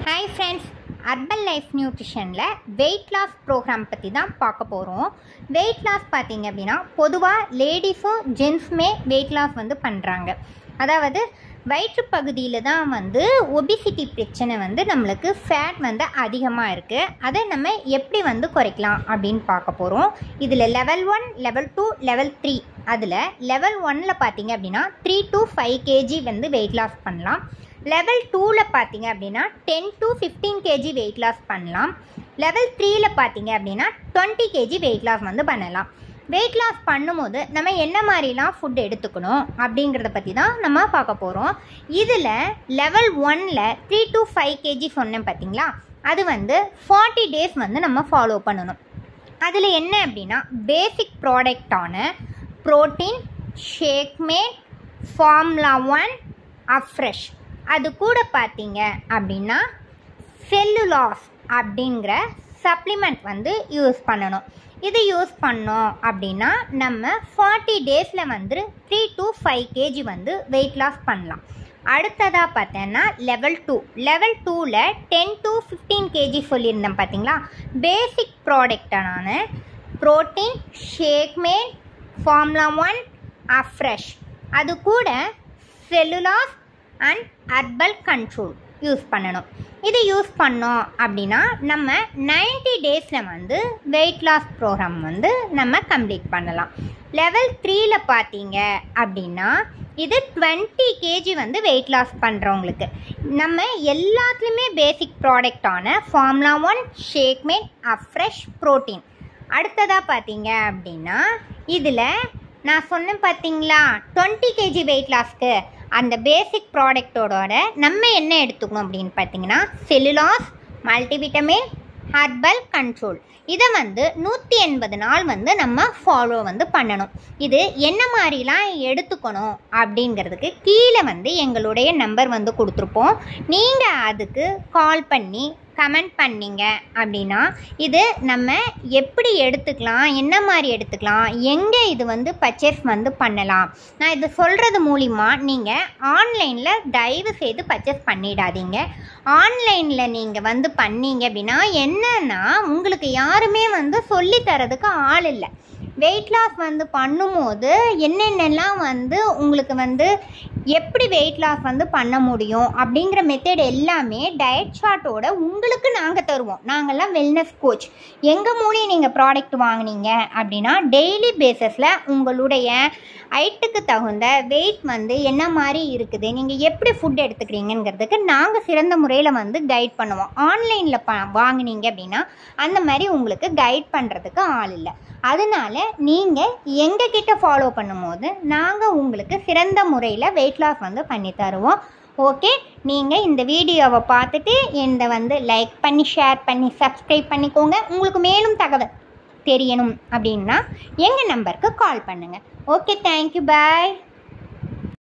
Hi friends, Urban Life Nutrition weight loss program பற்றி தான் பார்க்க போகிறோம். வெயிட் லாஸ் பார்த்தீங்க அப்படின்னா பொதுவாக லேடிஸும் ஜென்ஸுமே வெயிட் லாஸ் பண்ணுறாங்க. அதாவது வயிற்று பகுதியில் தான் ஒபிசிட்டி பிரச்சனை நம்மளுக்கு ஃபேட் அதிகமாக இருக்குது. அதை நம்ம எப்படி குறைக்கலாம் அப்படின்னு பார்க்க போகிறோம். இதில் லெவல் 1, லெவல் 2, லெவல் 3. அதில் லெவல் 1ல் பார்த்தீங்க அப்படின்னா 3 to 5 kg வெயிட் லாஸ் பண்ணலாம். லெவல் 2ல் பார்த்தீங்க அப்படின்னா 10 to 15 kg வெயிட் லாஸ் பண்ணலாம். லெவல் 3ல் பார்த்தீங்க அப்படின்னா 20 kg வெயிட் லாஸ் பண்ணலாம். வெயிட் லாஸ் பண்ணும்போது நம்ம என்ன மாதிரிலாம் ஃபுட் எடுத்துக்கணும் அப்படிங்கிறத பற்றி தான் நம்ம பார்க்க போகிறோம். இதில் லெவல் 1ல் 3 to 5 kg சொன்னேன் பார்த்தீங்களா, அது 40 days நம்ம ஃபாலோ பண்ணணும். அதில் என்ன அப்படின்னா பேசிக் ப்ராடக்டான ப்ரோட்டீன், ஷேக்மேட், ஃபார்முலா 1, அஃப்ரெஷ், அது கூட பார்த்தீங்க அப்படின்னா செல்லுலாஸ் அப்படிங்கிற சப்ளிமெண்ட் யூஸ் பண்ணணும். இது யூஸ் பண்ணோம் அப்படின்னா நம்ம 40 daysல 3 to 5 kg வெயிட் லாஸ் பண்ணலாம். அடுத்ததாக பார்த்தேன்னா லெவல் 2. லெவல் 2ல் 10 to 15 kg சொல்லியிருந்தேன் பார்த்தீங்களா. பேசிக் ப்ராடக்டான ப்ரோட்டீன், ஷேக்மேட், ஃபார்முலா 1, அஃப்ரெஷ், அது கூட cellulase and herbal control use பண்ணணும். இது யூஸ் பண்ணோம் அப்படின்னா நம்ம 90 daysல வெயிட் லாஸ் ப்ரோக்ராம் நம்ம கம்ப்ளீட் பண்ணலாம். லெவல் 3ல் பார்த்தீங்க அப்படின்னா இது 20 kg வெயிட் லாஸ் பண்ணுறவங்களுக்கு நம்ம எல்லாத்துலேயுமே பேசிக் ப்ராடக்டான ஃபார்முலா 1, ஷேக்மேட், அஃப்ரெஷ், ப்ரோட்டீன். அடுத்ததாக பார்த்தீங்க அப்படின்னா இதில் நான் சொன்னேன் பார்த்தீங்களா 20 kg வெயிட் லாஸ்க்கு அந்த பேசிக் ப்ராடக்டோட நம்ம என்ன எடுத்துக்கணும் அப்படின்னு பார்த்தீங்கன்னா செல்லுலாஸ், மல்டிவிட்டமின், ஹெர்பல் கண்ட்ரோல். இதை 180 நாள் நம்ம ஃபாலோ பண்ணணும். இது என்ன மாதிரிலாம் எடுத்துக்கணும் அப்படிங்கிறதுக்கு கீழே எங்களுடைய நம்பர் கொடுத்துருப்போம். நீங்கள் அதுக்கு கால் பண்ணி கமெண்ட் பண்ணிங்க அப்படின்னா இது நம்ம எப்படி எடுத்துக்கலாம், என்ன மாதிரி எடுத்துக்கலாம், எங்கே இது பர்ச்சேஸ் பண்ணலாம். நான் இது சொல்கிறது மூலிமா நீங்கள் ஆன்லைனில் தயவு செய்து பர்ச்சேஸ் பண்ணிடாதீங்க. ஆன்லைனில் நீங்கள் பண்ணீங்க அப்படின்னா என்னன்னா உங்களுக்கு யாருமே சொல்லித்தரதுக்கு ஆள் இல்லை. வெயிட் லாஸ் பண்ணும்போது என்னென்னலாம் உங்களுக்கு எப்படி வெயிட் லாஸ் பண்ண முடியும் அப்படிங்கிற மெத்தட் எல்லாமே டயட் சார்ட்டோட உங்களுக்கு நாங்கள் தருவோம். நாங்கள்லாம் வெல்னஸ் கோச். எங்கள் மூலியம் நீங்கள் ப்ராடக்ட் வாங்கினீங்க அப்படின்னா டெய்லி பேஸஸில் உங்களுடைய ஹைட்டுக்கு தகுந்த வெயிட் என்ன மாதிரி இருக்குது, நீங்கள் எப்படி ஃபுட் எடுத்துக்கிறீங்கிறதுக்கு நாங்கள் சிறந்த முறையில் கைட் பண்ணுவோம். ஆன்லைனில் வாங்கினீங்க அப்படின்னா அந்த மாதிரி உங்களுக்கு கைட் பண்ணுறதுக்கு ஆள் இல்லை. அதனால நீங்கள் எங்ககிட்ட ஃபாலோ பண்ணும்போது நாங்கள் உங்களுக்கு சிறந்த முறையில் வெயிட் லாஸ் பண்ணி தருவோம். ஓகே, நீங்கள் இந்த வீடியோவை பார்த்துட்டு இந்த லைக் பண்ணி, ஷேர் பண்ணி, சப்ஸ்கிரைப் பண்ணிக்கோங்க. உங்களுக்கு மேலும் தகவல் தெரியணும் அப்படின்னா எங்கள் நம்பருக்கு கால் பண்ணுங்கள். ஓகே, தேங்க்யூ, பாய்.